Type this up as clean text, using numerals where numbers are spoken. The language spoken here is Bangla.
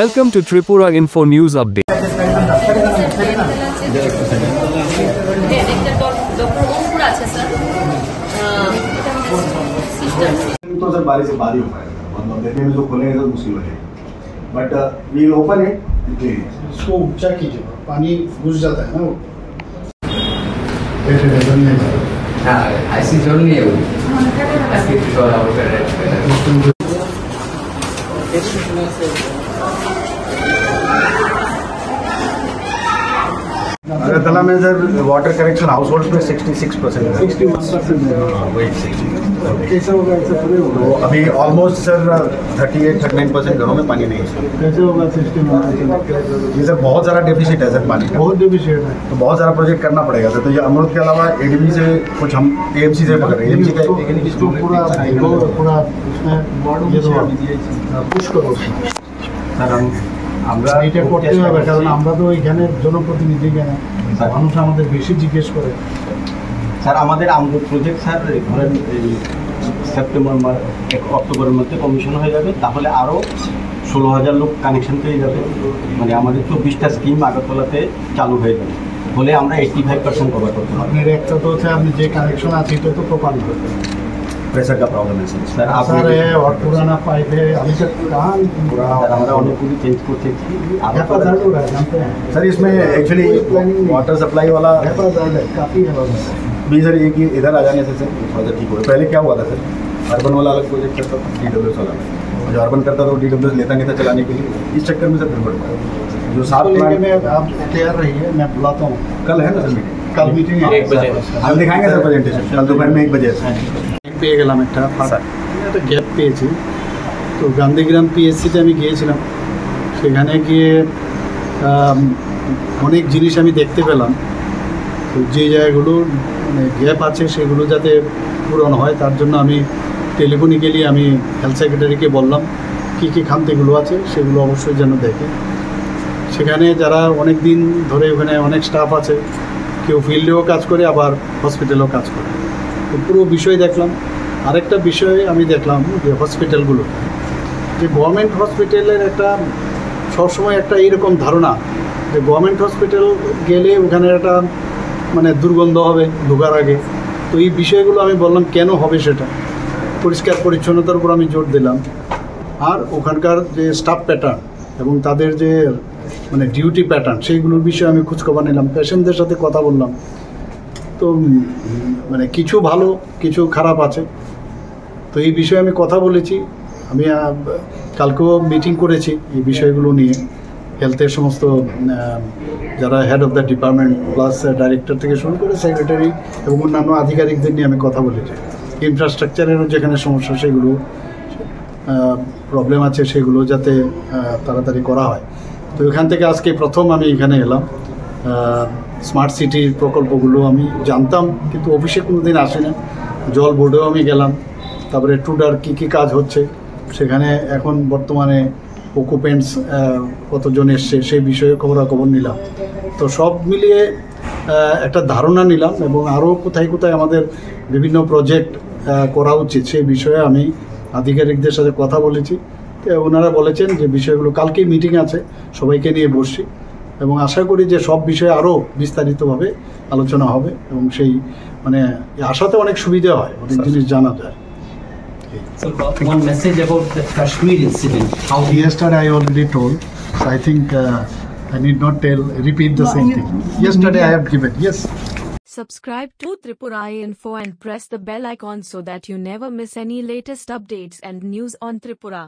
Welcome to Tripura Info News Update. तो सर बारिश से बाद ही हो पाएगा, मतलब देखने में जो खोलेंगे तो मुश्किल हो जाएगी, but we will open it. इसको ऊंचा कीजिए, पानी घुस जाता है ना वो। ऐसी जरूर नहीं है वो। अगरतला में sir water correction house hold में 66% है। 61% वही 60। कैसे होगा ऐसे पूरे होगा? तो अभी ऑलमोस्ट सर 38-39% घरों में पानी नहीं है। कैसे होगा 61? ये सर बहुत सारा डेफिसिट है सर पानी का, बहुत डेफिसिट है, तो बहुत सारा प्रोजेक्ट करना पड़ेगा सर। तो ये अमृत के अलावा एडीबी से कुछ हम एएमसी से पकड़ रहे हैं। एएमसी का इसको पूरा उसमें ये तो पुश करो सर। আমরা এটা করতে হবে, কারণ আমরা তো এখানে জনপ্রতিনিধি কেন, মানুষ আমাদের বেশি জিজ্ঞেস করে। স্যার আমাদের আমরুদ প্রজেক্ট স্যার ধরেন এই সেপ্টেম্বর অক্টোবরের মধ্যে কমিশন হয়ে যাবে, তাহলে আরও 16,000 লোক কানেকশন পেয়ে যাবে। মানে আমাদের 24টা স্কিম আগরতলাতে চালু হয়ে যাবে, বলে আমরা 85% কভার করতে পারবো। আপনার একটা তো হচ্ছে আপনি যে কানেকশন আছে এটা তো প্রপারলি করবেন। प्रेशर का प्रॉब्लम है सर। सर और पुराना पाइप है अभी तक कहाँ पूरा আমরা অনেকগুলি চেঞ্জ করতে हेफाजत हो रहा है, जानते हैं सर। इसमें एक्चुअली वाटर सप्लाई वाला हेफाजत है, काफ़ी हेफाजत है। भी सर एक ये इधर आ जाने से सर थोड़ा सा ठीक हो गया। पहले क्या हुआ था सर, अर्बन वाला अलग प्रोजेक्ट करता था, डीडब्ल्यूएस वाला, और जो अर्बन करता था वो डीडब्ल्यूएस लेता नहीं था चलाने के लिए। इस चक्कर में सर गड़बड़ हुआ। जो 7 लेके में आप तैयार रहिए, मैं बुलाता हूँ। कल है ना सर मीटिंग, कल मीटिंग है 1 बजे। हम दिखाएंगे सर प्रेजेंटेशन कल दोपहर में 1 बजे। পেয়ে গেলাম একটা গ্যাপ পেয়েছি। তো গান্ধীগ্রাম পিএসসিতে আমি গিয়েছিলাম, সেখানে গিয়ে অনেক জিনিস আমি দেখতে পেলাম। তো যে জায়গাগুলো মানে গ্যাপ আছে সেগুলো যাতে পূরণ হয় তার জন্য আমি টেলিফোনিক্যালি আমি হেলথ সেক্রেটারিকে বললাম কী কী খামতিগুলো আছে সেগুলো অবশ্যই যেন দেখে। সেখানে যারা অনেক দিন ধরে ওখানে অনেক স্টাফ আছে, কেউ ফিল্ডেও কাজ করে আবার হসপিটালেও কাজ করে, তো পুরো বিষয় দেখলাম। আরেকটা বিষয় আমি দেখলাম যে হসপিটালগুলো, যে গভর্নমেন্ট হসপিটালের একটা সবসময় একটা এইরকম ধারণা যে গভর্নমেন্ট হসপিটাল গেলে ওখানে একটা মানে দুর্গন্ধ হবে ঢোকার আগে। তো এই বিষয়গুলো আমি বললাম কেন হবে সেটা, পরিষ্কার পরিচ্ছন্নতার উপর আমি জোর দিলাম। আর ওখানকার যে স্টাফ প্যাটার্ন এবং তাদের যে মানে ডিউটি প্যাটার্ন সেইগুলোর বিষয়ে আমি খোঁজখবর নিলাম, পেশেন্টদের সাথে কথা বললাম। তো মানে কিছু ভালো কিছু খারাপ আছে, তো এই বিষয়ে আমি কথা বলেছি। আমি কালকেও মিটিং করেছি এই বিষয়গুলো নিয়ে, হেলথের সমস্ত যারা head of the department plus director থেকে শুরু করে সেক্রেটারি এবং অন্যান্য আধিকারিকদের নিয়ে আমি কথা বলেছি। ইনফ্রাস্ট্রাকচারেরও যেখানে সমস্যা সেগুলো প্রবলেম আছে সেগুলো যাতে তাড়াতাড়ি করা হয়। তো এখান থেকে আজকে প্রথম আমি এখানে এলাম। স্মার্ট সিটির প্রকল্পগুলো আমি জানতাম কিন্তু অফিসে কোনো দিন আসি না। জল বোর্ডেও আমি গেলাম, তারপরে টুডার কী কী কাজ হচ্ছে সেখানে এখন বর্তমানে অকুপেন্টস কতজন এসছে সেই বিষয়ে খবরাখবর নিলাম। তো সব মিলিয়ে একটা ধারণা নিলাম এবং আরও কোথায় কোথায় আমাদের বিভিন্ন প্রজেক্ট করা উচিত সেই বিষয়ে আমি আধিকারিকদের সাথে কথা বলেছি। তো ওনারা বলেছেন যে বিষয়গুলো কালকেই মিটিং আছে, সবাইকে নিয়ে বসছি এবং আশা করি যে সব বিষয়ে আরও বিস্তারিতভাবে আলোচনা হবে এবং সেই মানে আশাতে অনেক সুবিধা হয়, অনেক জিনিস জানা যায়। So one message about the Kashmir incident. How Yesterday I already told, so I think I need not repeat the same thing. Yesterday I have given, yes. Subscribe to Tripura Info and press the bell icon so that you never miss any latest updates and news on Tripura.